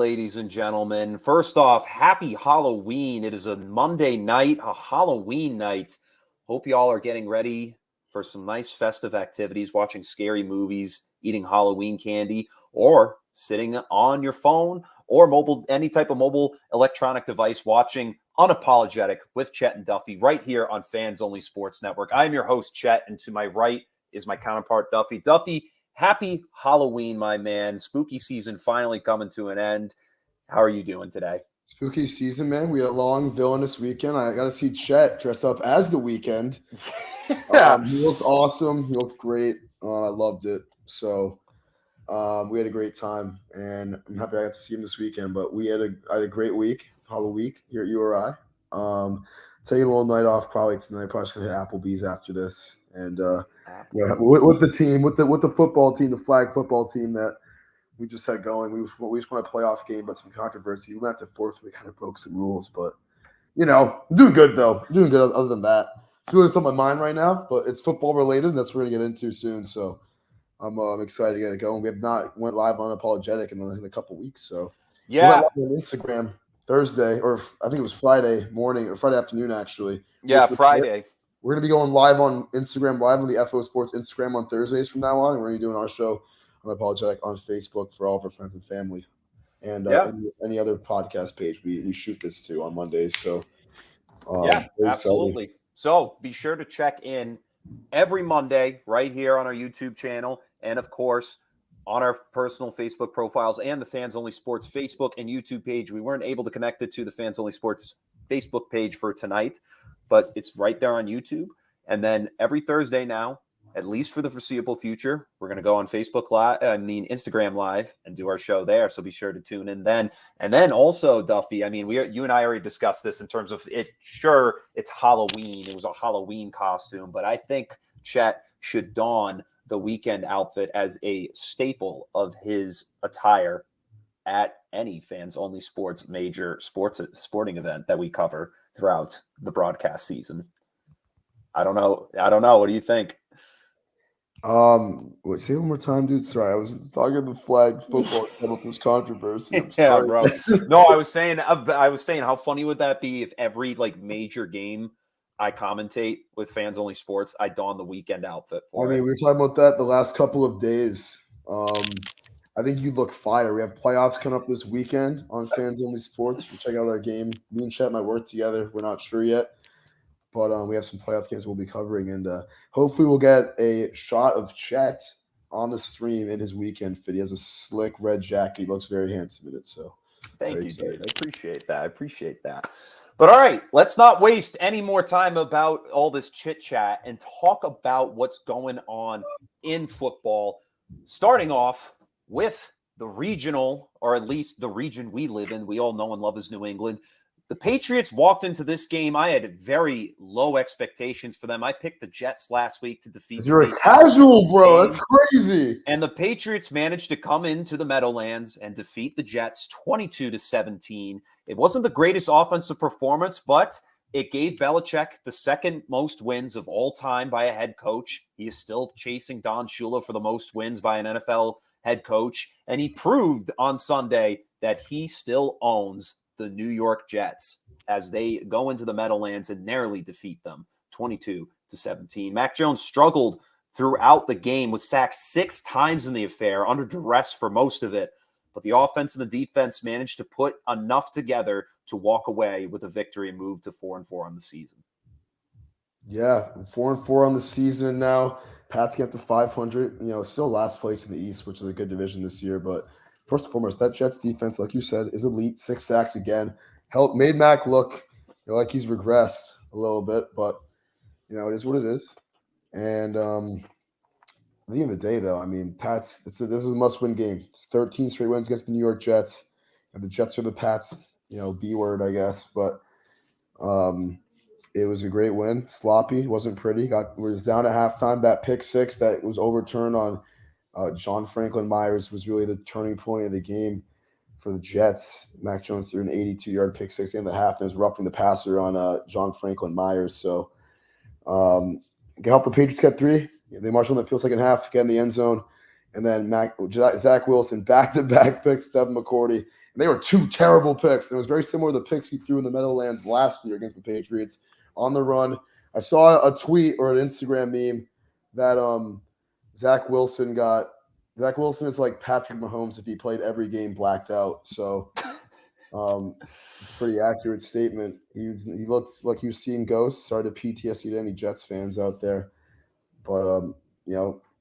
ladies and gentlemen. First off, happy Halloween. It is a Monday night, a Halloween night. Hope y'all are getting ready for some nice festive activities, watching scary movies, eating Halloween candy, or sitting on your phone or mobile, any type of mobile electronic device, watching Unapologetic with Chet and Duffy right here on Fans Only Sports Network. I am your host, Chet, and to my right is my counterpart, Duffy. Duffy, happy Halloween, my man. Spooky season finally coming to an end. How are you doing today? Spooky season, man. We had a long villainous weekend. I got to see Chet dressed up as the Weeknd. He looked awesome. He looked great. I loved it. So we had a great time, and I'm happy I got to see him this weekend. But I had a great week, Halloween week here at URI. Taking a little night off probably tonight. Probably just gonna hit Applebee's after this, and with the team, with the football team, the flag football team that we just had going. We just won a playoff game, but some controversy. We went to fourth. We kind of broke some rules, but I'm doing good though. I'm doing good other than that. Doing what's on my mind right now, but it's football related, and that's what we're gonna get into soon. So I'm excited to get it going. We have not went live on Unapologetic in a couple weeks, so yeah, we went live on Instagram Thursday, or I think it was Friday morning or Friday afternoon actually. Yeah, Friday. We're gonna be going live on Instagram, live on the FO Sports Instagram on Thursdays from now on, and we're gonna be doing our show Unapologetic on Facebook for all of our friends and family, and any other podcast page we shoot this to on Mondays. So absolutely. Exciting. So be sure to check in every Monday right here on our YouTube channel, and of course on our personal Facebook profiles and the Fans Only Sports Facebook and YouTube page. We weren't able to connect it to the Fans Only Sports Facebook page for tonight, but it's right there on YouTube. And then every Thursday now, at least for the foreseeable future, we're going to go on Instagram Live and do our show there. So be sure to tune in then. And then also, Duffy, you and I already discussed this in terms of it. Sure, it's Halloween. It was a Halloween costume, but I think Chet should don the Weeknd outfit as a staple of his attire at any Fans Only Sports major sporting event that we cover throughout the broadcast season. I don't know. What do you think? Say it one more time, dude. Sorry, I was talking the flag football with this controversy. Yeah, bro. No, I was saying how funny would that be if every major game I commentate with Fans Only Sports, I don the Weeknd outfit for it. We were talking about that the last couple of days. I think you look fire. We have playoffs coming up this weekend on Fans Only Sports. We'll check out our game. Me and Chet might work together. We're not sure yet. But we have some playoff games we'll be covering, and hopefully we'll get a shot of Chet on the stream in his Weeknd fit. He has a slick red jacket. He looks very handsome in it. So thank you, dude. I appreciate that. But all right, let's not waste any more time about all this chit-chat and talk about what's going on in football, starting off with the regional, or at least the region we live in. We all know and love is New England. The Patriots walked into this game. I had very low expectations for them. I picked the Jets last week to defeat. You're a casual, bro. That's crazy. And the Patriots managed to come into the Meadowlands and defeat the Jets 22-17. It wasn't the greatest offensive performance, but it gave Belichick the second most wins of all time by a head coach. He is still chasing Don Shula for the most wins by an NFL head coach. And he proved on Sunday that he still owns the New York Jets as they go into the Meadowlands and narrowly defeat them 22-17. Mac Jones struggled throughout the game, was sacked 6 times in the affair, under duress for most of it, but the offense and the defense managed to put enough together to walk away with a victory and move to 4-4 on the season. Yeah, 4-4 on the season now. Pats get to 500, still last place in the East, which is a good division this year, but first and foremost, that Jets defense, like you said, is elite. 6 sacks again. Made Mac look like he's regressed a little bit, but it is what it is. And at the end of the day, though, Pats. This is a must-win game. It's 13 straight wins against the New York Jets, and the Jets are the Pats. B word, I guess, but it was a great win. Sloppy, wasn't pretty. Was down at halftime. That pick 6 that was overturned on John Franklin Myers was really the turning point of the game for the Jets. Mac Jones threw an 82-yard pick 6 in the half and was roughing the passer on John Franklin Myers. So help the Patriots get 3. They marched on the field second half, get in the end zone, and then Zach Wilson back-to-back picks, Devin McCourty. And they were two terrible picks. And it was very similar to the picks he threw in the Meadowlands last year against the Patriots on the run. I saw a tweet or an Instagram meme that Zach Wilson is like Patrick Mahomes if he played every game blacked out. So pretty accurate statement. He looks like he was seeing ghosts. Sorry to PTSD to any Jets fans out there. But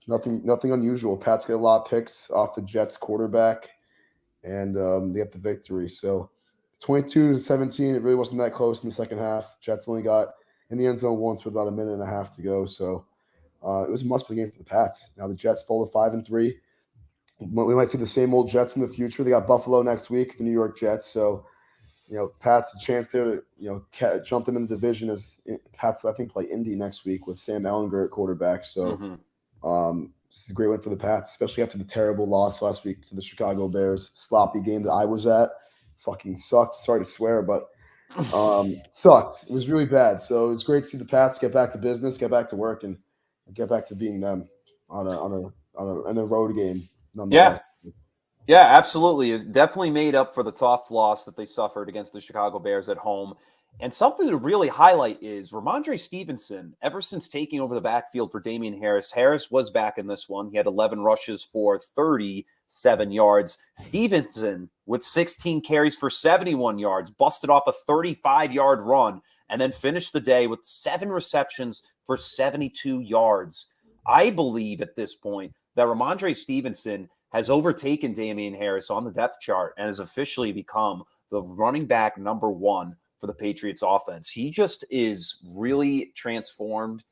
nothing unusual. Pats get a lot of picks off the Jets quarterback, and they get the victory. So 22-17, it really wasn't that close in the second half. Jets only got in the end zone once with about a minute and a half to go. So it was a must-win game for the Pats. Now the Jets fall to 5-3. We might see the same old Jets in the future. They got Buffalo next week, the New York Jets. So, Pats a chance there to, jump them in the division as Pats, I think, play Indy next week with Sam Ellinger at quarterback. So it's a great win for the Pats, especially after the terrible loss last week to the Chicago Bears. Sloppy game that I was at. Fucking sucked. Sorry to swear, but sucked. It was really bad. So it was great to see the Pats get back to business, get back to work, and get back to being them on a road game. Yeah, absolutely. It definitely made up for the tough loss that they suffered against the Chicago Bears at home. And something to really highlight is Ramondre Stevenson, ever since taking over the backfield for Damian Harris. Harris was back in this one. He had 11 rushes for 37 yards. Stevenson with 16 carries for 71 yards, busted off a 35-yard run, and then finished the day with 7 receptions for 72 yards. I believe at this point that Ramondre Stevenson has overtaken Damian Harris on the depth chart and has officially become the running back number 1 for the Patriots offense. He just is really transformed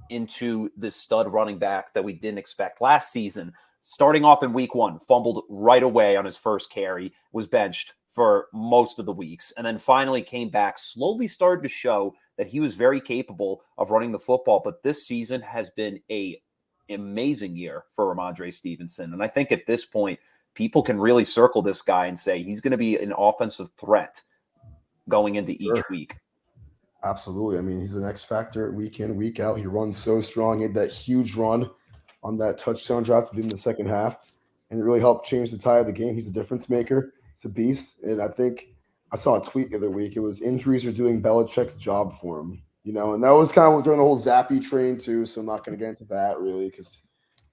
into this stud running back that we didn't expect last season. Starting off in week 1, fumbled right away on his first carry, was benched for most of the weeks, and then finally came back, slowly started to show that he was very capable of running the football. But this season has been a amazing year for Ramondre Stevenson. And I think at this point, people can really circle this guy and say he's going to be an offensive threat going into each week. Absolutely. I mean, he's an X factor week in, week out. He runs so strong. He had that huge run on that touchdown drive to be in the second half, and it really helped change the tide of the game. He's a difference maker. He's a beast. And I think I saw a tweet the other week. It was injuries are doing Belichick's job for him. And that was kind of during the whole Zappy train too, so I'm not going to get into that really because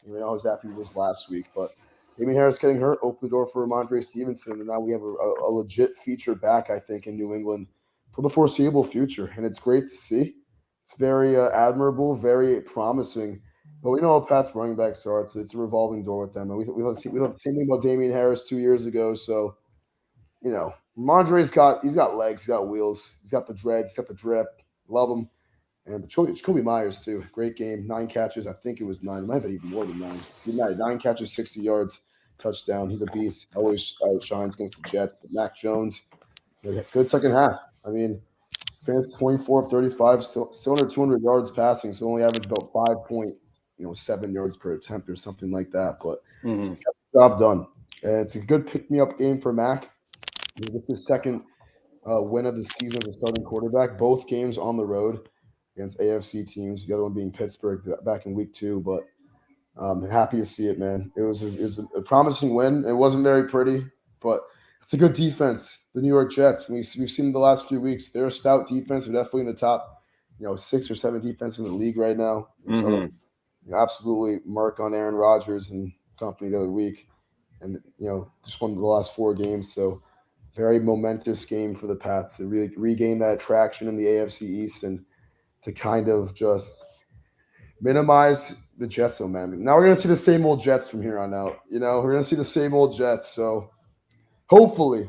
you know how Zappy was last week. But Damian Harris getting hurt opened the door for Ramondre Stevenson, and now we have a legit feature back, I think, in New England for the foreseeable future, and it's great to see. It's very admirable, very promising. But we know how Pat's running backs are. It's a revolving door with them. And we thought the same thing about Damian Harris 2 years ago. So, Ramondre's he's got legs, he's got wheels, he's got the dreads, he's got the drip. Love him. And Jacoby Myers, too. Great game. 9 catches. I think it was 9. It might have been even more than 9. He had 9 catches, 60 yards, touchdown. He's a beast. Always shines against the Jets. But Mac Jones, good second half. I mean, finished 24 of 35, still under 200 yards passing, so only averaged about 5.7 yards per attempt or something like that. But got the job done. And it's a good pick-me-up game for Mac. This is his second win of the season as a starting quarterback. Both games on the road against AFC teams. The other one being Pittsburgh back in week 2. But I'm happy to see it, man. It was a promising win. It wasn't very pretty, but it's a good defense. The New York Jets. We've seen the last few weeks. They're a stout defense. They're definitely in the top, 6 or 7 defense in the league right now. So absolutely mark on Aaron Rodgers and company the other week, and just won the last 4 games. So very momentous game for the Pats to really regain that traction in the AFC East and to kind of just minimize the Jets' momentum. Now we're going to see the same old Jets from here on out. We're going to see the same old Jets. So hopefully.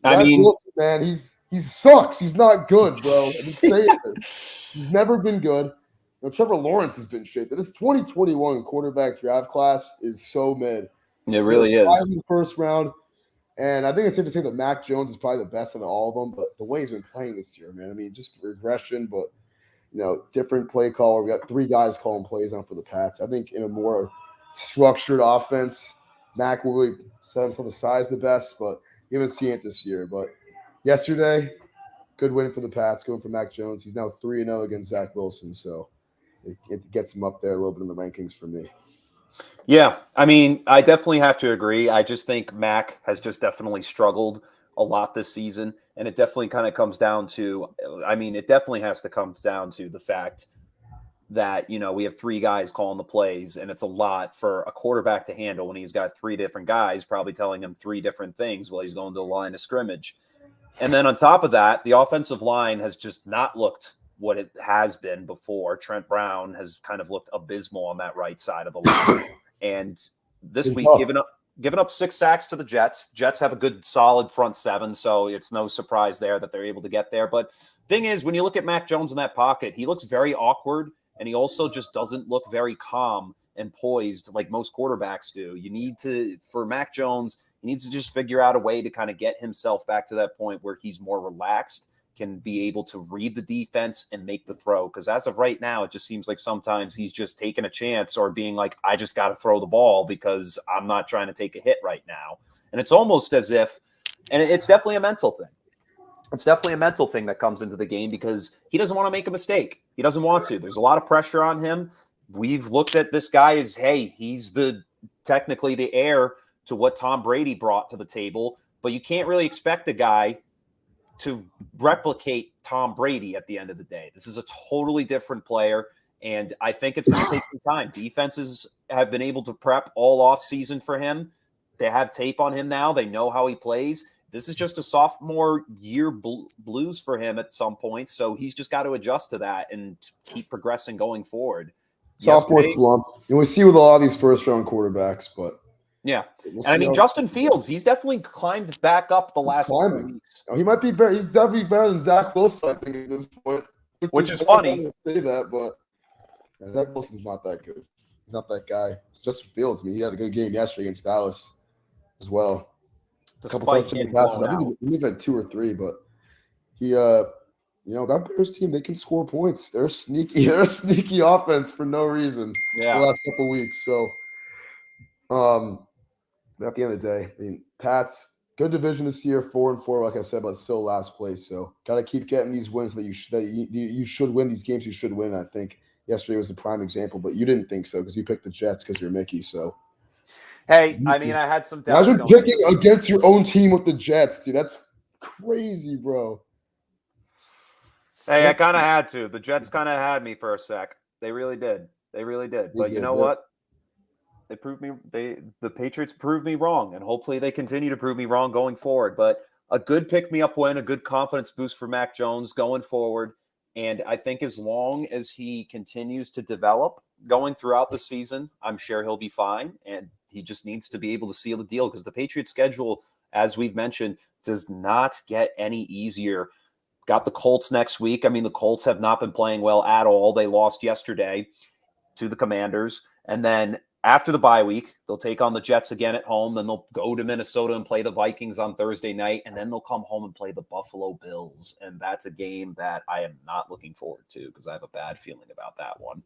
I mean, Wilson, man, he sucks. He's not good, bro. I've been saying it. He's never been good. Trevor Lawrence has been shit. This 2021 quarterback draft class is so mid. It really is. 5 in the first round. And I think it's safe to say that Mac Jones is probably the best out of all of them. But the way he's been playing this year, man, I mean, just regression, but, different play caller. We got 3 guys calling plays on for the Pats. I think in a more structured offense, Mac will really set himself aside the best, but you haven't seen it this year. But yesterday, good win for the Pats, going for Mac Jones. He's now 3-0 against Zach Wilson, so it gets him up there a little bit in the rankings for me. Yeah, I mean, I definitely have to agree. I just think Mac has just definitely struggled a lot this season, and it definitely kind of comes down to, I mean, it definitely has to come down to the fact that, we have three guys calling the plays, and it's a lot for a quarterback to handle when he's got three different guys probably telling him three different things while he's going to the line of scrimmage. And then on top of that, the offensive line has just not looked what it has been before. Trent Brown has kind of looked abysmal on that right side of the line. And this week, giving up 6 sacks to the Jets. Jets have a good, solid front seven, so it's no surprise there that they're able to get there. But thing is, when you look at Mac Jones in that pocket, he looks very awkward, and he also just doesn't look very calm and poised like most quarterbacks do. You need to, for Mac Jones, he needs to just figure out a way to kind of get himself back to that point where he's more relaxed, can be able to read the defense and make the throw. Because as of right now, it just seems like sometimes he's just taking a chance or being like, I just got to throw the ball because I'm not trying to take a hit right now. And it's almost as if, and it's definitely a mental thing. It's definitely a mental thing that comes into the game because he doesn't want to make a mistake. He doesn't want to. There's a lot of pressure on him. We've looked at this guy as, hey, he's technically the heir to what Tom Brady brought to the table, but you can't really expect the guy to replicate Tom Brady at the end of the day. This is a totally different player, and I think it's going to take some time. Defenses have been able to prep all off season for him. They have tape on him now. They know how he plays. This is just a sophomore year blues for him at some point, so he's just got to adjust to that and keep progressing going forward. Sophomore slump. And we see with a lot of these first-round quarterbacks, but yeah. And I mean, Justin Fields, he's definitely climbed back up the last couple weeks. He might be better. He's definitely better than Zach Wilson, I think, at this point. Which is funny. I say that, but Zach Wilson's not that good. He's not that guy. It's Justin Fields. I mean, he had a good game yesterday against Dallas as well. A couple touchdown passes. I think he had 2 or 3, but he, that Bears team, they can score points. They're sneaky. They're a sneaky offense for no reason. Yeah. The last couple of weeks. So, at the end of the day, I mean, Pats, good division this year, 4-4, like I said, but still last place. So, got to keep getting these wins that you should win these games. You should win. I think yesterday was the prime example, but you didn't think so because you picked the Jets because you're Mickey. So, hey, I mean, I had some doubts. Imagine picking against your own team with the Jets, dude. That's crazy, bro. Hey, I kind of had to. The Jets kind of had me for a sec. They really did. But you know what? They proved me. The Patriots proved me wrong, and hopefully they continue to prove me wrong going forward. But a good pick-me-up win, a good confidence boost for Mac Jones going forward. And I think as long as he continues to develop going throughout the season, I'm sure he'll be fine. And he just needs to be able to seal the deal because the Patriots schedule, as we've mentioned, does not get any easier. Got the Colts next week. I mean, the Colts have not been playing well at all. They lost yesterday to the Commanders. And then after the bye week, they'll take on the Jets again at home. Then they'll go to Minnesota and play the Vikings on Thursday night. And then they'll come home and play the Buffalo Bills. And that's a game that I am not looking forward to because I have a bad feeling about that one.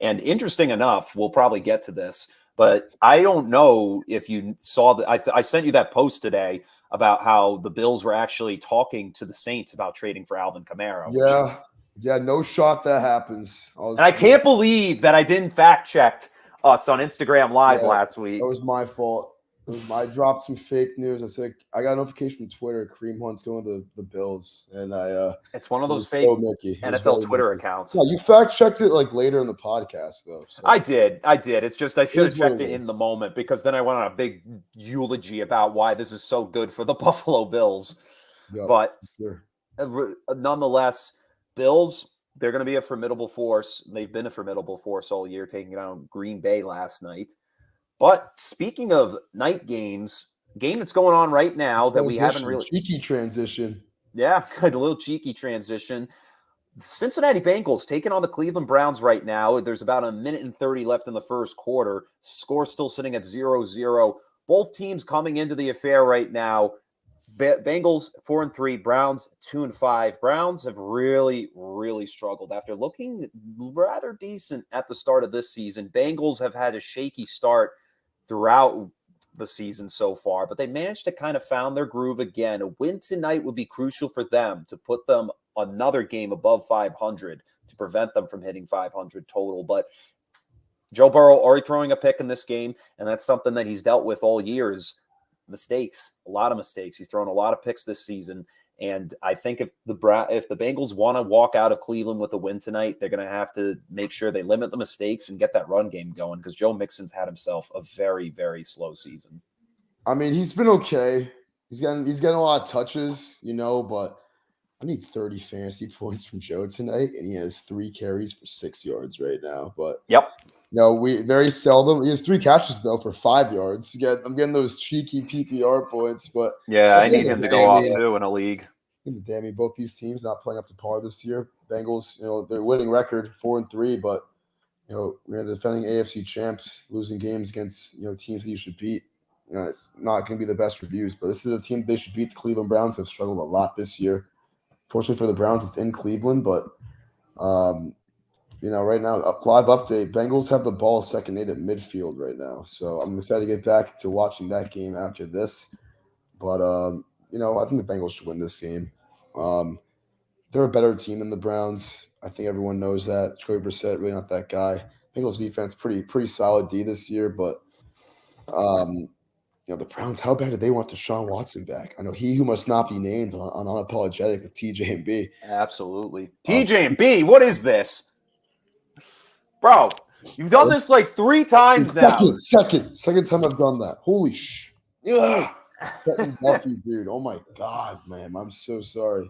And interesting enough, we'll probably get to this, but I don't know if you saw that. I sent you that post today about how the Bills were actually talking to the Saints about trading for Alvin Kamara. Yeah, no shot that happens. And I can't believe that I didn't fact check us on Instagram Live last week. That was my fault. I dropped some fake news. I said I got a notification from Twitter. Kareem Hunt's going to the Bills, and it's one of those fake NFL Twitter accounts. Yeah, you fact checked it like later in the podcast, though. So. I did. It's just I should have checked it in the moment because then I went on a big eulogy about why this is so good for the Buffalo Bills. Yep, but nonetheless, Bills, they're going to be a formidable force. They've been a formidable force all year, taking down Green Bay last night. But speaking of night games, game that's going on right now that we haven't really... Cheeky transition. Yeah, a little cheeky transition. Cincinnati Bengals taking on the Cleveland Browns right now. There's about 1:30 left in the first quarter. Score still sitting at 0-0. Both teams coming into the affair right now. Bengals 4-3, Browns 2-5. Browns have really, really struggled after looking rather decent at the start of this season. Bengals have had a shaky start throughout the season so far, but they managed to kind of found their groove again. A win tonight would be crucial for them to put them another game above 500 to prevent them from hitting 500 total. But Joe Burrow already throwing a pick in this game, and that's something that he's dealt with all year is mistakes, a lot of mistakes. He's thrown a lot of picks this season, and I think if the Bengals want to walk out of Cleveland with a win tonight, they're going to have to make sure they limit the mistakes and get that run game going because Joe Mixon's had himself a very, very slow season. I mean, he's been okay. He's getting a lot of touches, but I need 30 fantasy points from Joe tonight, and he has 3 carries for 6 yards right now. But yep. We very seldom. He has 3 catches though for 5 yards. I'm getting those cheeky PPR points, but yeah, I need him to go off too in a league. Damn, both these teams not playing up to par this year. Bengals, their winning record 4-3, but we're defending AFC champs, losing games against teams that you should beat. It's not going to be the best reviews, but this is a team they should beat. The Cleveland Browns have struggled a lot this year. Fortunately for the Browns, it's in Cleveland, but right now, live update, Bengals have the ball second at midfield right now. So I'm excited to get back to watching that game after this. But, I think the Bengals should win this game. They're a better team than the Browns. I think everyone knows that. Jacoby Brissett, really not that guy. Bengals defense, pretty solid D this year. But, the Browns, how bad do they want Deshaun Watson back? I know he who must not be named on Unapologetic with TJ and B. Absolutely. TJ and B, what is this? Bro, you've done this like 3 times now. Second time I've done that. Holy sh! Yeah, Chet and Duffy, dude. Oh my god, man. I'm so sorry.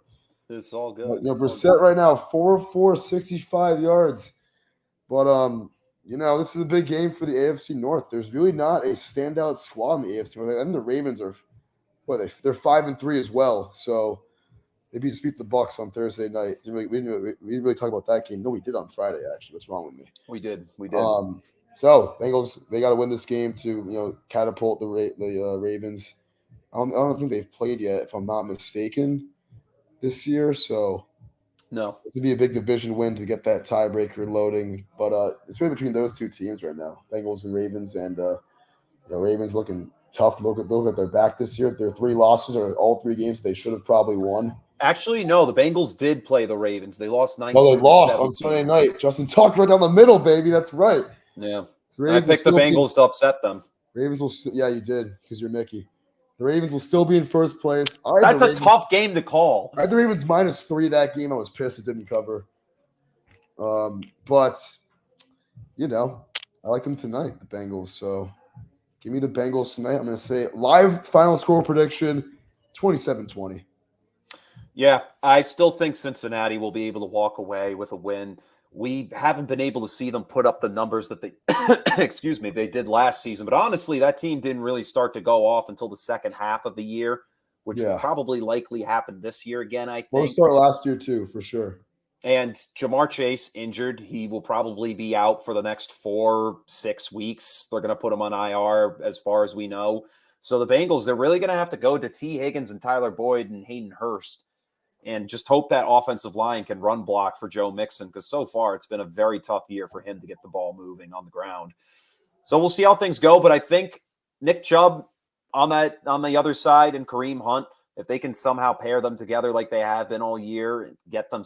It's all good. Brissett right now, 4-4, 65 yards. But this is a big game for the AFC North. There's really not a standout squad in the AFC North. And the Ravens are, they're 5-3 as well. So they just beat the Bucks on Thursday night. We didn't really talk about that game. No, we did on Friday, actually. What's wrong with me? We did. So Bengals, they got to win this game to catapult the Ravens. I don't think they've played yet, if I'm not mistaken, this year. So no, it would be a big division win to get that tiebreaker loading. But it's really between those 2 teams right now, Bengals and Ravens. And Ravens looking tough. Look at their back this year. Their 3 losses are all 3 games they should have probably won. Actually, no. The Bengals did play the Ravens. They lost 19-17. Oh, they lost on Sunday night. Justin talked right down the middle, baby. That's right. Yeah. I picked the Bengals to upset them. Ravens will. Yeah, you did because you're Mickey. The Ravens will still be in first place. That's a tough game to call. I had the Ravens -3 that game. I was pissed it didn't cover. But I like them tonight, the Bengals. So give me the Bengals tonight. I'm going to say live final score prediction, 27-20. Yeah, I still think Cincinnati will be able to walk away with a win. We haven't been able to see them put up the numbers that they, they did last season. But honestly, that team didn't really start to go off until the second half of the year, which will probably likely happen this year again, I think. We'll start last year too, for sure. And Jamar Chase injured. He will probably be out for the next 4-6 weeks. They're going to put him on IR as far as we know. So the Bengals, they're really going to have to go to T. Higgins and Tyler Boyd and Hayden Hurst and just hope that offensive line can run block for Joe Mixon, because so far it's been a very tough year for him to get the ball moving on the ground. So we'll see how things go, but I think Nick Chubb on the other side and Kareem Hunt, if they can somehow pair them together like they have been all year, get them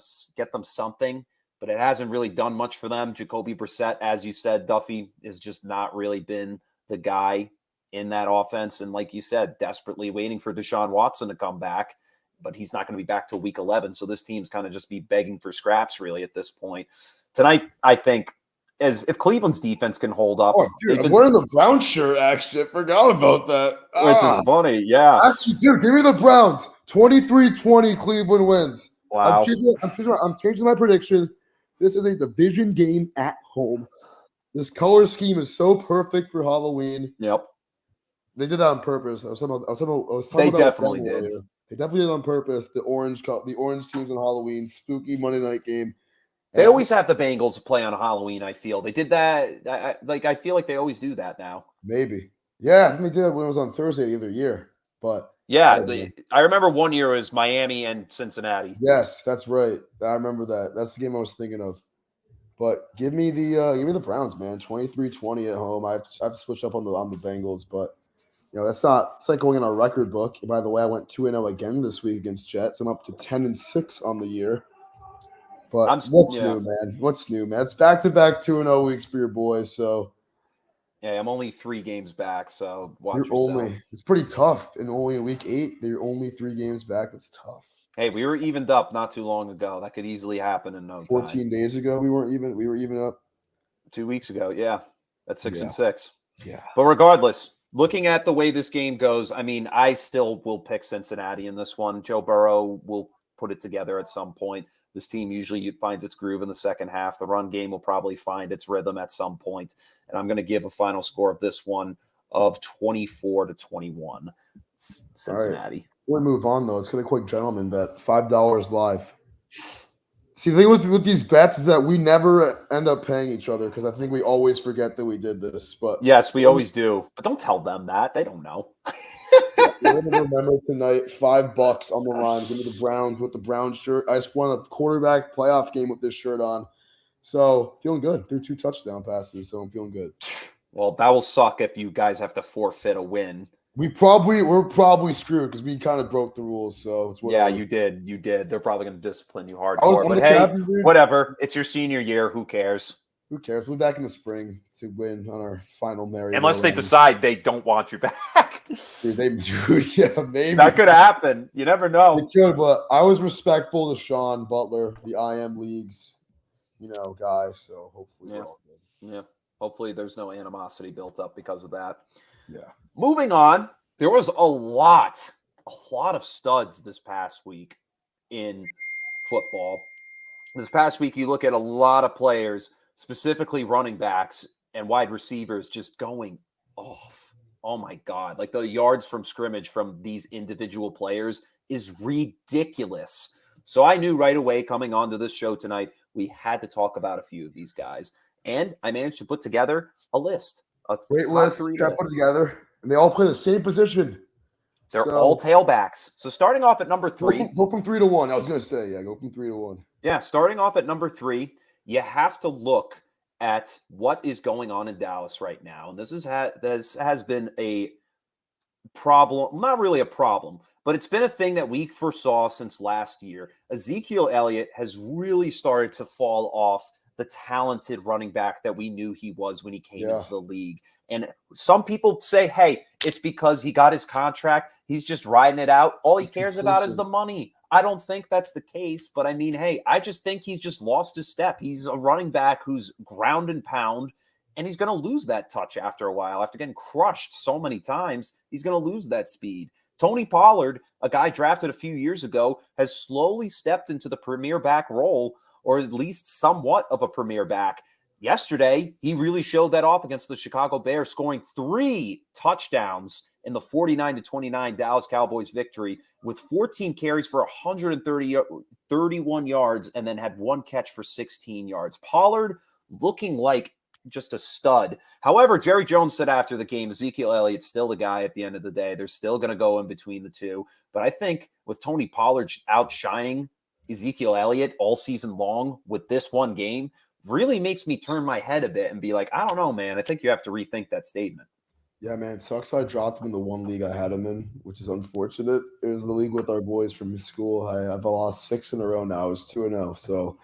something, but it hasn't really done much for them. Jacoby Brissett, as you said, Duffy, has just not really been the guy in that offense. And like you said, desperately waiting for Deshaun Watson to come back, but he's not going to be back till week 11. So this team's kind of just be begging for scraps really at this point. Tonight, I think, as if Cleveland's defense can hold up. Oh, dude, I'm wearing the Browns shirt, actually. I forgot about that. Which is funny, yeah. Actually, dude, give me the Browns. 23-20 Cleveland wins. Wow. I'm changing my prediction. This is a division game at home. This color scheme is so perfect for Halloween. Yep. They did that on purpose. They definitely did. They definitely did it on purpose. The orange teams on Halloween, spooky Monday night game. They always have the Bengals play on Halloween, I feel. They did that. I feel like they always do that now. Maybe. Yeah, I think they did it when it was on Thursday the other year. But yeah, I remember one year it was Miami and Cincinnati. Yes, that's right. I remember that. That's the game I was thinking of. But give me the Browns, man. 23-20 at home. I've switched up on the Bengals, but it's like going in our record book. By the way, I went 2-0 again this week against Jets. I'm up to 10-6 on the year. But what's new, man? What's new, man? It's back-to-back 2-0 weeks for your boys, so. Yeah, I'm only 3 games back, so watch yourself. It's pretty tough. And only in week 8, they're only 3 games back. That's tough. Hey, we were evened up not too long ago. That could easily happen in no 14 days ago, we were even up. 2 weeks ago, yeah. That's 6-6. Yeah. But regardless, looking at the way this game goes, I mean, I still will pick Cincinnati in this one. Joe Burrow will put it together at some point. This team usually finds its groove in the second half. The run game will probably find its rhythm at some point. And I'm going to give a final score of this one of 24-21. Cincinnati. Right. We'll move on, though. It's going to be a quick gentleman bet. $5 live. See, the thing with these bets is that we never end up paying each other because I think we always forget that we did this. But yes, we always do. But don't tell them that. They don't know. We're going to remember tonight, $5 on the line. Give me the Browns with the brown shirt. I just won a quarterback playoff game with this shirt on. So, feeling good. Threw 2 touchdown passes, so I'm feeling good. Well, that will suck if you guys have to forfeit a win. We're probably screwed because we kind of broke the rules. So it's yeah, you did. They're probably going to discipline you hardcore. But hey, whatever. It's your senior year. Who cares? Who cares? We'll be back in the spring to win on our final Mary. Unless they decide they don't want you back. Dude, yeah, maybe that could happen. You never know. It could, but I was respectful to Sean Butler, the IM leagues, guy. So hopefully we're all good. Yeah. Hopefully there's no animosity built up because of that. Yeah. Moving on, there was a lot of studs this past week in football. This past week, you look at a lot of players, specifically running backs and wide receivers, just going off. Oh my God. Like the yards from scrimmage from these individual players is ridiculous. So I knew right away coming onto this show tonight, we had to talk about a few of these guys. And I managed to put together a list. Great list. Put together. And they all play the same position. They're all tailbacks. So starting off at number 3. Go from 3 to 1. I was going to say, go from 3 to 1. Yeah, starting off at number 3, you have to look at what is going on in Dallas right now. And this has been a problem, not really a problem, but it's been a thing that we foresaw since last year. Ezekiel Elliott has really started to fall off the talented running back that we knew he was when he came into the league. And some people say, hey, it's because he got his contract. He's just riding it out. All he cares about is the money. I don't think that's the case. But I mean, hey, I just think he's just lost his step. He's a running back who's ground and pound, and he's going to lose that touch after a while. After getting crushed so many times, he's going to lose that speed. Tony Pollard, a guy drafted a few years ago, has slowly stepped into the premier back role, or at least somewhat of a premier back. Yesterday, he really showed that off against the Chicago Bears, scoring 3 touchdowns in the 49-29 Dallas Cowboys victory with 14 carries for 131 yards and then had 1 catch for 16 yards. Pollard looking like just a stud. However, Jerry Jones said after the game, Ezekiel Elliott's still the guy at the end of the day. They're still going to go in between the two. But I think with Tony Pollard outshining Ezekiel Elliott all season long with this one game really makes me turn my head a bit and be like, I don't know, man. I think you have to rethink that statement. Yeah, man. It sucks I dropped him in the one league I had him in, which is unfortunate. It was the league with our boys from school. I've lost 6 in a row now. I was 2-0, so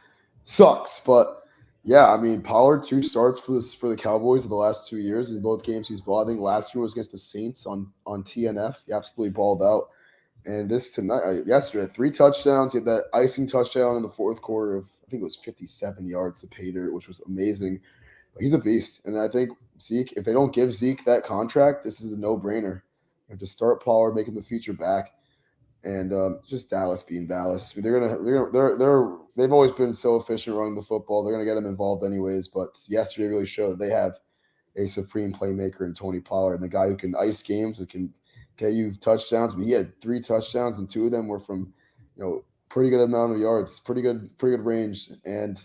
sucks. But yeah, I mean, Pollard 2 starts for the Cowboys in the last 2 years. In both games he's balled. I think last year was against the Saints on TNF. He absolutely balled out. And yesterday, 3 touchdowns. He had that icing touchdown in the fourth quarter of, I think it was 57 yards to pay dirt, which was amazing. But he's a beast. And I think Zeke, if they don't give Zeke that contract, this is a no-brainer. You have to start Pollard, make him the feature back, and just Dallas being Dallas. I mean, they've always been so efficient running the football. They're gonna get him involved anyways. But yesterday really showed that they have a supreme playmaker in Tony Pollard, and the guy who can ice games, who can get you touchdowns. But he had 3 touchdowns, and 2 of them were from, pretty good amount of yards, pretty good range, and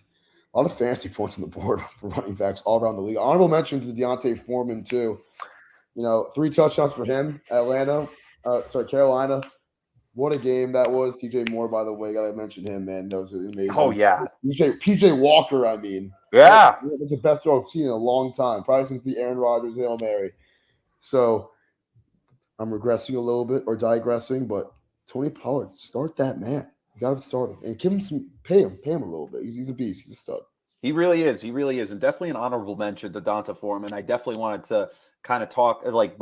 a lot of fantasy points on the board for running backs all around the league. Honorable mention to Deontay Foreman too. 3 touchdowns for him. Carolina. What a game that was. TJ Moore, by the way, gotta mention him, man. That was amazing. Oh yeah. PJ Walker, I mean. Yeah. It's the best throw I've seen in a long time, probably since the Aaron Rodgers Hail Mary. So I'm regressing a little bit or digressing, but Tony Pollard, start that man. You got to start him and give him some pay him a little bit. He's a beast. He's a stud. He really is. He really is. And definitely an honorable mention to Donta Foreman. I definitely wanted to kind of talk, like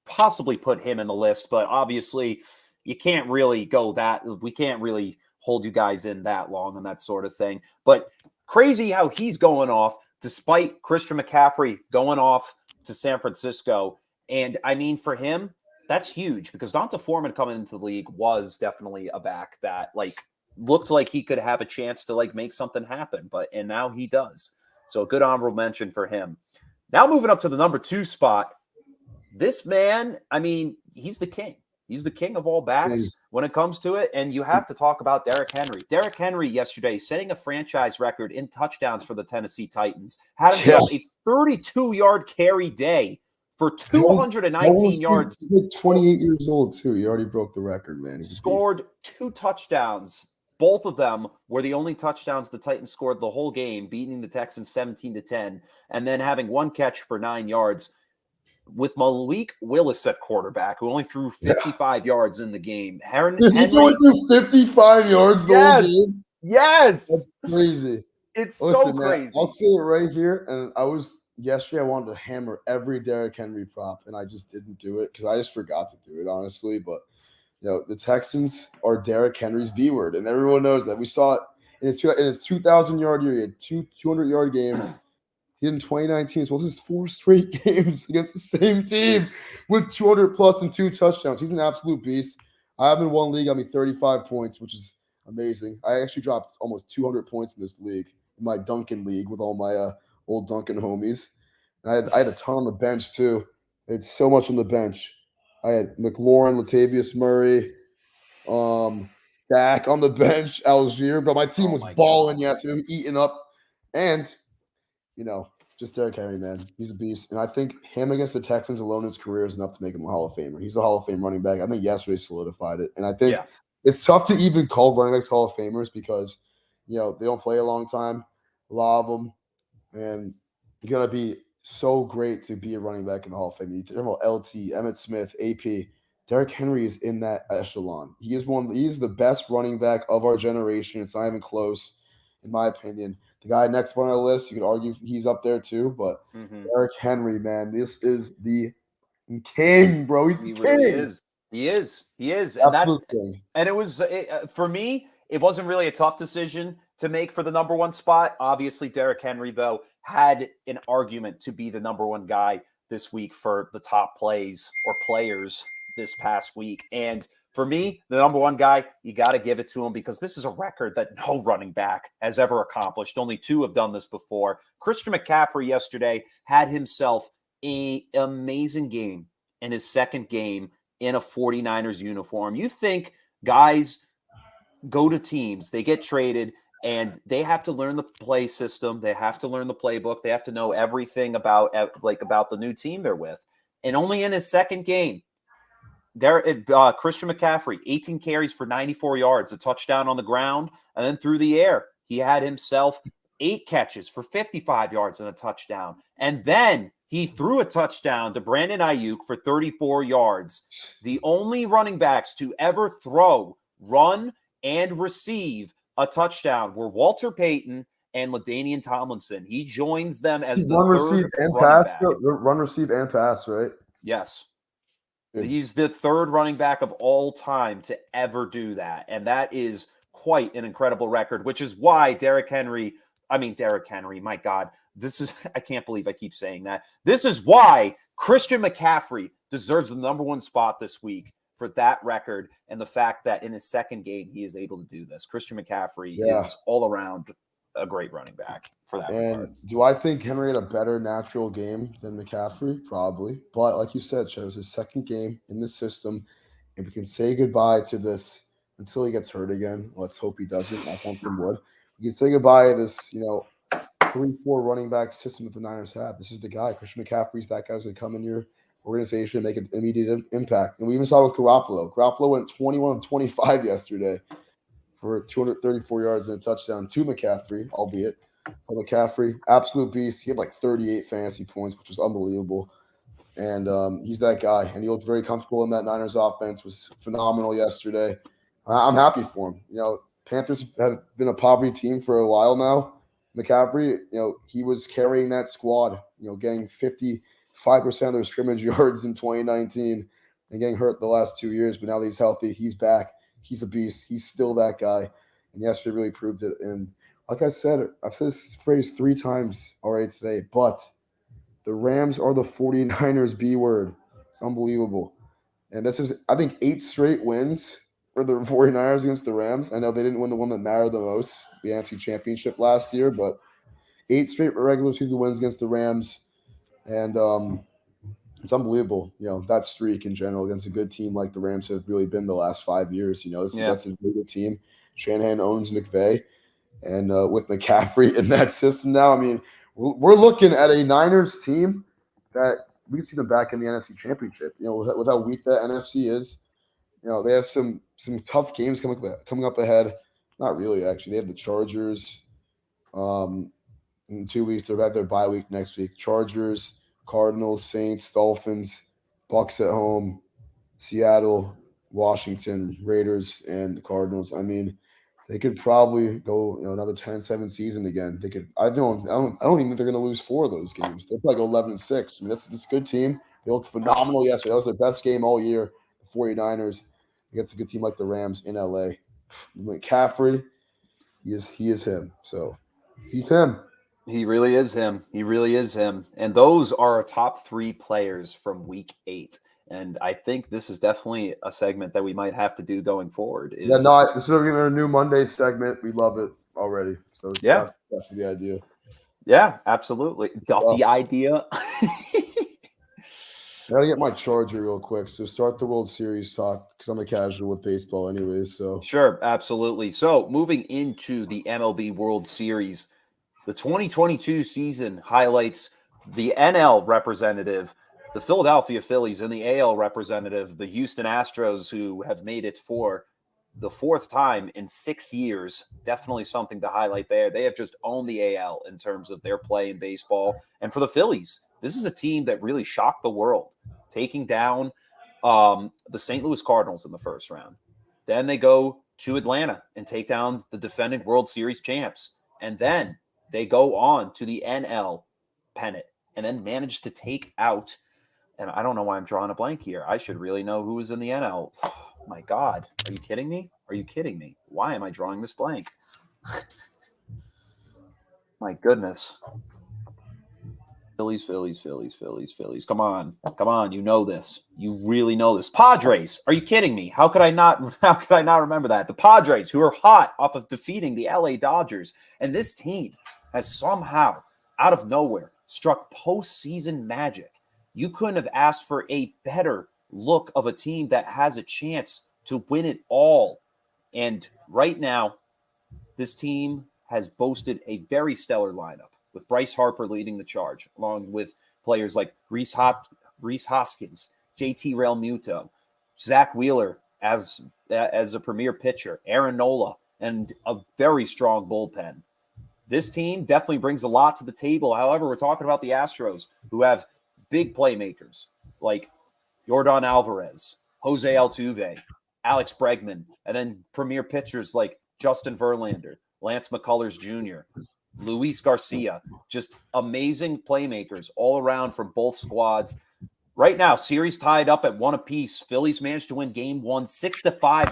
possibly put him in the list, but obviously you can't really go that. We can't really hold you guys in that long and that sort of thing. But crazy how he's going off despite Christian McCaffrey going off to San Francisco. And I mean, for him, that's huge because Donta Foreman coming into the league was definitely a back that looked like he could have a chance to make something happen, and now he does. So a good honorable mention for him. Now moving up to the number 2 spot. This man, I mean, he's the king. He's the king of all backs when it comes to it. And you have to talk about Derrick Henry. Derrick Henry yesterday setting a franchise record in touchdowns for the Tennessee Titans. Had himself a 32-yard carry day for 219 yards. He's 28 years old, too. He already broke the record, man. Scored 2 touchdowns. Both of them were the only touchdowns the Titans scored the whole game, beating the Texans 17-10, and then having 1 catch for 9 yards with Malik Willis at quarterback, who only threw 55 yards in the game. Henry only threw 55 yards the whole game? Yes. That's crazy. It's so crazy. Man, I'll say it right here, and yesterday I wanted to hammer every Derrick Henry prop, and I just didn't do it because I just forgot to do it, honestly, but the Texans are Derrick Henry's B word, and everyone knows that. We saw it in his 2,000-yard year. He had 200-yard games. He did in 2019 as well as 4 straight games against the same team with 200+ and 2 touchdowns. He's an absolute beast. I have in one league, got me 35 points, which is amazing. I actually dropped almost 200 points in this league, in my Duncan league with all my old Duncan homies. And I had a ton on the bench, too. I had so much on the bench. I had McLaurin, Latavius Murray, Dak on the bench, Algier, but my team was balling yesterday, eating up. And, just Derrick Henry, man. He's a beast. And I think him against the Texans alone in his career is enough to make him a Hall of Famer. He's a Hall of Fame running back. I think yesterday solidified it. And I think it's tough to even call running backs Hall of Famers because, they don't play a long time, a lot of them. And you're going to be so great to be a running back in the Hall of Fame. You talk about LT, Emmitt Smith, AP. Derrick Henry is in that echelon. He's the best running back of our generation. It's not even close, in my opinion. The guy next on our list, you could argue he's up there too, but Derrick Henry, man, this is the king, bro. He's the king. Really is. He is. And it was for me, it wasn't really a tough decision to make for the number 1 spot. Obviously, Derrick Henry, though, had an argument to be the number 1 guy this week for the top plays or players this past week. And for me, the number 1 guy, you got to give it to him because this is a record that no running back has ever accomplished. Only 2 have done this before. Christian McCaffrey yesterday had himself an amazing game in his second game in a 49ers uniform. You think guys go to teams, they get traded, and they have to learn the play system. They have to learn the playbook. They have to know everything about the new team they're with. And only in his second game, Christian McCaffrey, 18 carries for 94 yards, a touchdown on the ground, and then through the air, he had himself 8 catches for 55 yards and a touchdown. And then he threw a touchdown to Brandon Ayuk for 34 yards. The only running backs to ever throw, run, and receive a touchdown were Walter Payton and LaDainian Tomlinson. He joins them as the third run, receive, and pass, right? Yes. He's the third running back of all time to ever do that. And that is quite an incredible record, which is why Derrick Henry, my God, I can't believe I keep saying that. This is why Christian McCaffrey deserves the number 1 spot this week for that record and the fact that in his second game, he is able to do this. Christian McCaffrey is all around a great running back for that. And do I think Henry had a better natural game than McCaffrey? Probably. But like you said, Chet, it was his second game in the system. And we can say goodbye to this until he gets hurt again. Let's hope he doesn't. I want some wood. We can say goodbye to this, 3-4 running back system that the Niners have. This is the guy. Christian McCaffrey's that guy's going to come in your organization and make an immediate impact. And we even saw it with Garoppolo. Garoppolo went 21 of 25 yesterday for 234 yards and a touchdown to McCaffrey, albeit. But McCaffrey, absolute beast. He had 38 fantasy points, which was unbelievable. And he's that guy. And he looked very comfortable in that Niners offense. Was phenomenal yesterday. I'm happy for him. Panthers have been a poverty team for a while now. McCaffrey, he was carrying that squad, getting 55% of their scrimmage yards in 2019 and getting hurt the last 2 years. But now that he's healthy, he's back. He's a beast. He's still that guy. And yesterday really proved it. And like I said, I've said this phrase 3 times already today, but the Rams are the 49ers B word. It's unbelievable. And this is, I think, 8 straight wins for the 49ers against the Rams. I know they didn't win the one that mattered the most, the NFC Championship last year, but 8 straight regular season wins against the Rams. And it's unbelievable, that streak in general against a good team like the Rams have really been the last 5 years. That's a really good team. Shanahan owns McVay. And with McCaffrey in that system now, I mean, we're looking at a Niners team that we can see them back in the NFC Championship. With how weak that NFC is, they have some tough games coming up ahead. Not really, actually. They have the Chargers. In 2 weeks, they'll have their bye week next week. Chargers, Cardinals, Saints, Dolphins, Bucks at home, Seattle, Washington, Raiders, and the Cardinals. I mean, they could probably go another 10-7 season again. They could. I don't even think they're going to lose 4 of those games. They'll probably go 11-6. I mean, that's a good team. They looked phenomenal yesterday. That was their best game all year. The 49ers against a good team like the Rams in LA. McCaffrey, he is him. So he's him. He really is him. He really is him. And those are our top 3 players from week 8. And I think this is definitely a segment that we might have to do going forward. This is a new Monday segment. We love it already. So yeah, that's the idea. Yeah, absolutely. The idea. I gotta get my charger real quick. So start the World Series talk because I'm a casual with baseball anyways. So sure, absolutely. So moving into the MLB World Series, the 2022 season highlights the NL representative, the Philadelphia Phillies, and the AL representative, the Houston Astros, who have made it for the 4th time in 6 years. Definitely something to highlight there. They have just owned the AL in terms of their play in baseball. And for the Phillies, this is a team that really shocked the world, taking down the St. Louis Cardinals in the first round. Then they go to Atlanta and take down the defending World Series champs. And then they go on to the NL pennant and then manage to take out, and I don't know why I'm drawing a blank here. I should really know who is in the NL. Oh, my God. Are you kidding me? Are you kidding me? Why am I drawing this blank? My goodness. Phillies. Come on. You know this. You really know this. Padres. Are you kidding me? How could I not remember that? The Padres, who are hot off of defeating the LA Dodgers. And this team has somehow, out of nowhere, struck postseason magic. You couldn't have asked for a better look of a team that has a chance to win it all. And right now, this team has boasted a very stellar lineup, with Bryce Harper leading the charge, along with players like Rhys Hoskins, JT Realmuto, Zach Wheeler as a premier pitcher, Aaron Nola, and a very strong bullpen. This team definitely brings a lot to the table. However, we're talking about the Astros, who have big playmakers like Yordan Alvarez, Jose Altuve, Alex Bregman, and then premier pitchers like Justin Verlander, Lance McCullers Jr., Luis Garcia, just amazing playmakers all around from both squads. Right now, series tied up at 1 apiece. Phillies managed to win game 1, 6-5,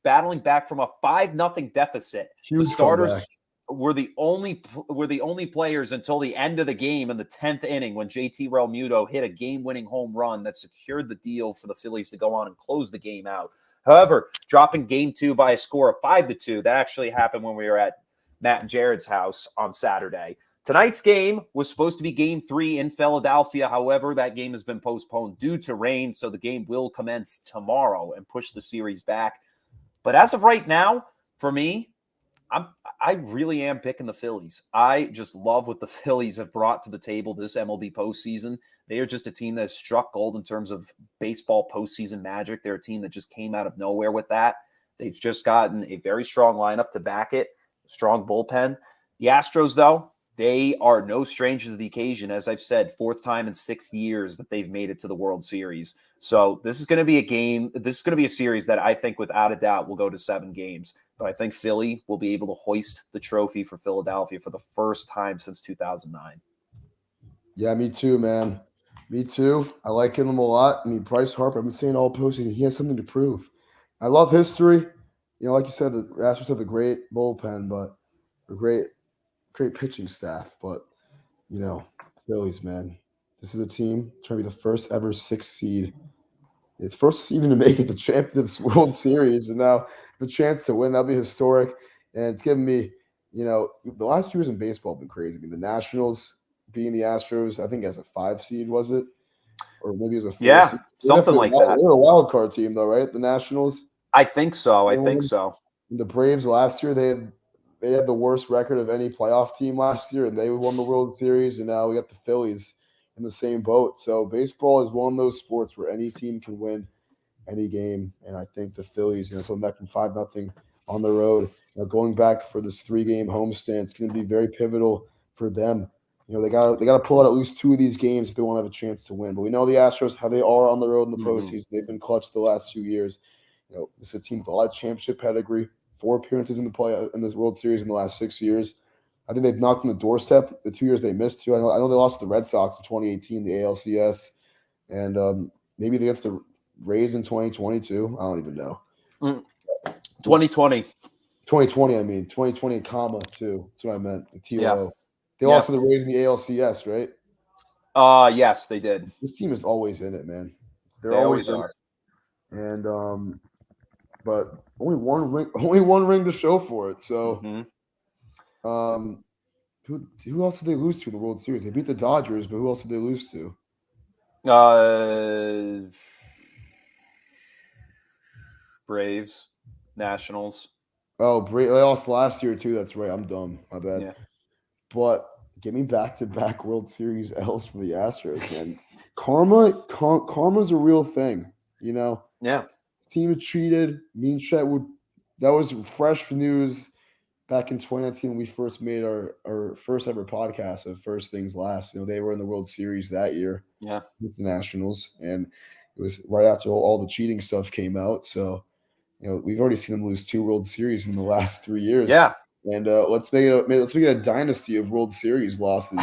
battling back from a 5-0 deficit. Huge the starters comeback. were the only players until the end of the game in the 10th inning when JT Realmuto hit a game-winning home run that secured the deal for the Phillies to go on and close the game out. However, dropping game 2 by a score of 5-2, that actually happened when we were at Matt and Jared's house on Saturday. Tonight's game was supposed to be game 3 in Philadelphia. However, that game has been postponed due to rain, so the game will commence tomorrow and push the series back. But as of right now, for me, I really am picking the Phillies. I just love what the Phillies have brought to the table this MLB postseason. They are just a team that has struck gold in terms of baseball postseason magic. They're a team that just came out of nowhere with that. They've just gotten a very strong lineup to back it, strong bullpen. The Astros, though, They are no strangers to the occasion. As I've said, 4th time in 6 years that they've made it to the World Series. So this is going to be a game. This is going to be a series that I think without a doubt will go to 7 games. But I think Philly will be able to hoist the trophy for Philadelphia for the first time since 2009. Yeah, me too, man. Me too. I like him a lot. I mean, Bryce Harper, I've been saying all postseason, he has something to prove. I love history. You know, like you said, the Astros have a great bullpen, but a great pitching staff. But, you know, Phillies, man. This is a team trying to be the first ever 6th seed. The first even to make it the champion of this World Series, and now the chance to win. That'll be historic. And it's given me, you know, the last 2 years in baseball have been crazy. I mean, the Nationals being the Astros, I think as a 5 seed, was it? Or maybe it was a 4 seed. Something like that. They were a wild card team, though, right? The Nationals. I think so. I think so. The Braves last year, they had the worst record of any playoff team last year, and they won the World Series. And now we got the Phillies in the same boat. So baseball is one of those sports where any team can win any game. And I think the Phillies, you know, coming back from 5-0 on the road, you know, going back for this 3-game homestand, it's going to be very pivotal for them. You know, they got to pull out at least 2 of these games if they want to have a chance to win. But we know the Astros, how they are on the road in the postseason. They've been clutch the last 2 years. You know, this is a team with a lot of championship pedigree, 4 appearances in this World Series in the last 6 years. I think they've knocked on the doorstep the 2 years they missed too. I know they lost to the Red Sox in 2018, the ALCS, and maybe against the Rays in 2022. I don't even know. 2020. 2020, I mean. 2020, comma, too. That's what I meant. The TO. Yeah. They lost to the Rays in the ALCS, right? Yes, they did. This team is always in it, man. They always are. And but only one ring to show for it. So who else did they lose to in the World Series? They beat the Dodgers, but who else did they lose to? Braves, Nationals. Oh, they lost last year too. That's right. I'm dumb. My bad. Yeah. But give me back-to-back World Series L's for the Astros, man. Karma's a real thing, you know. Yeah. This team had cheated. Me and Chet that was fresh news back in 2019 when we first made our first ever podcast of First Things Last. You know, they were in the World Series that year. Yeah. With the Nationals, and it was right after all the cheating stuff came out. So, you know, we've already seen them lose 2 World Series in the last 3 years. Yeah. And let's make it a dynasty of World Series losses.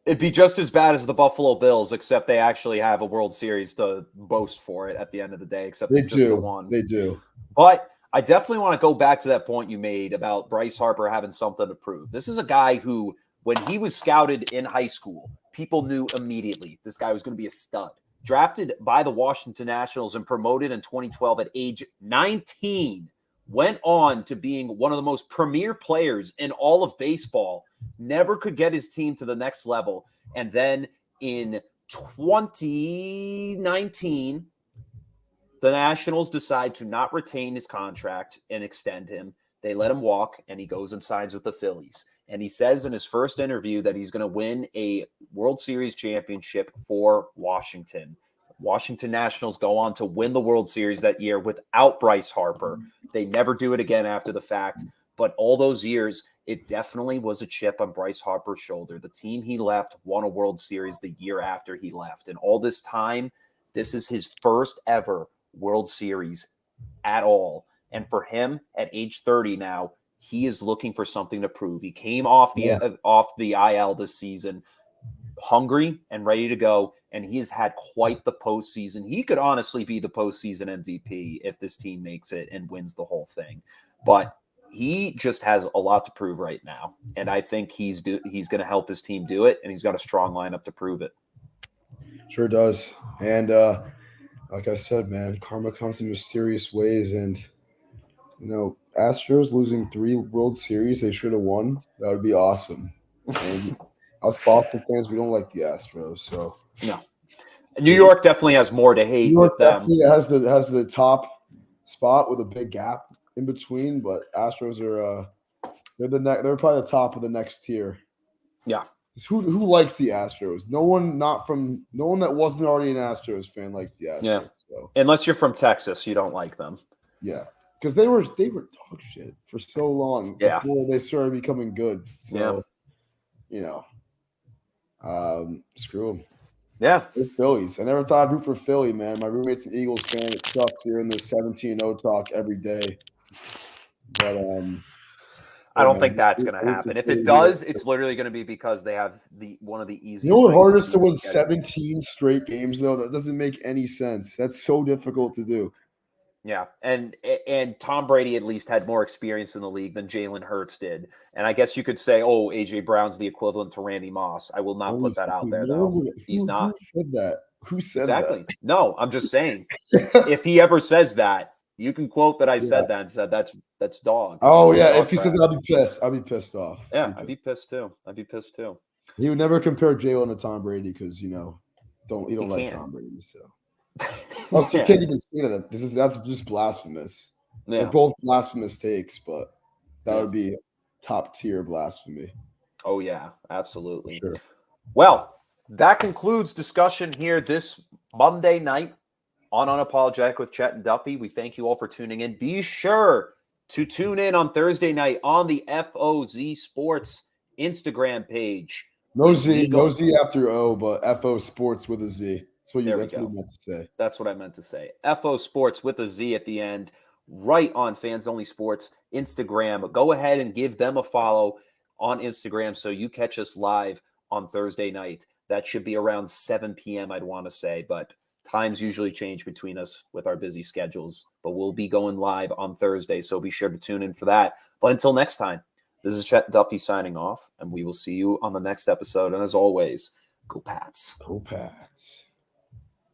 It'd be just as bad as the Buffalo Bills, except they actually have a World Series to boast for it at the end of the day, except it's just the one. They do. But I definitely want to go back to that point you made about Bryce Harper having something to prove. This is a guy who, when he was scouted in high school, people knew immediately this guy was going to be a stud. Drafted by the Washington Nationals and promoted in 2012 at age 19, went on to being one of the most premier players in all of baseball, never could get his team to the next level. And then in 2019, the Nationals decide to not retain his contract and extend him. They let him walk, and he goes and signs with the Phillies. And he says in his first interview that he's going to win a World Series championship for Washington. Washington Nationals go on to win the World Series that year without Bryce Harper. They never do it again after the fact. But all those years, it definitely was a chip on Bryce Harper's shoulder. The team he left won a World Series the year after he left. And all this time, this is his first ever World Series at all. And for him, at age 30 now, he is looking for something to prove. He came off the IL this season, hungry and ready to go, and he has had quite the postseason. He could honestly be the postseason MVP if this team makes it and wins the whole thing. But he just has a lot to prove right now, and I think he's going to help his team do it, and he's got a strong lineup to prove it. Sure does. And like I said, man, karma comes in mysterious ways, and you know, Astros losing 3 World Series they should have won. That would be awesome. And us Boston fans, we don't like the Astros, so no. New York definitely has more to hate with them. New York definitely has the top spot with a big gap in between, but Astros are they're probably the top of the next tier. Yeah. Who likes the Astros? No one that wasn't already an Astros fan likes the Astros. Yeah. So. Unless you're from Texas, you don't like them. Yeah. because they were dog shit for so long Yeah. before they started becoming good. So Yeah. screw them. Yeah. They're Phillies. I never thought I'd root for Philly, man. My roommate's an Eagles fan. It sucks hearing this 17-0 talk every day. But I hey, don't think man, that's going to root for happen. If it Philly here. does, it's literally going to be because they have one of the You know easiest what regular hard is to season win schedules. 17 straight games though? That doesn't make any sense. That's so difficult to do. Yeah, and Tom Brady at least had more experience in the league than Jalen Hurts did. And I guess you could say, oh, AJ Brown's the equivalent to Randy Moss. I will not put that out there, though. He's Who not. said that? Who said Exactly. No, I'm just saying. that? If he ever says that, you can quote that I Yeah. said that and said that's dog. Oh That's yeah, dog if he crap. says I'll be pissed. I'll be pissed off. Yeah, I'd be pissed too. He would never compare Jalen to Tom Brady because you don't like can't. Tom Brady. So oh, so you can't even say that. That's just blasphemous. Yeah. They're both blasphemous takes, but that Yeah. would be top tier blasphemy. Oh yeah, absolutely. Sure. Well, that concludes discussion here this Monday night on Unapologetic with Chet and Duffy. We thank you all for tuning in. Be sure to tune in on Thursday night on the FOZ Sports Instagram page. No Z after O, but FO Sports with a Z. That's what you meant to say. That's what I meant to say. FO Sports with a Z at the end, right on Fans Only Sports Instagram. Go ahead and give them a follow on Instagram so you catch us live on Thursday night. That should be around 7 p.m., I'd want to say, but times usually change between us with our busy schedules. But we'll be going live on Thursday, so be sure to tune in for that. But until next time, this is Chet Duffy signing off, and we will see you on the next episode. And as always, go Pats. Go Pats.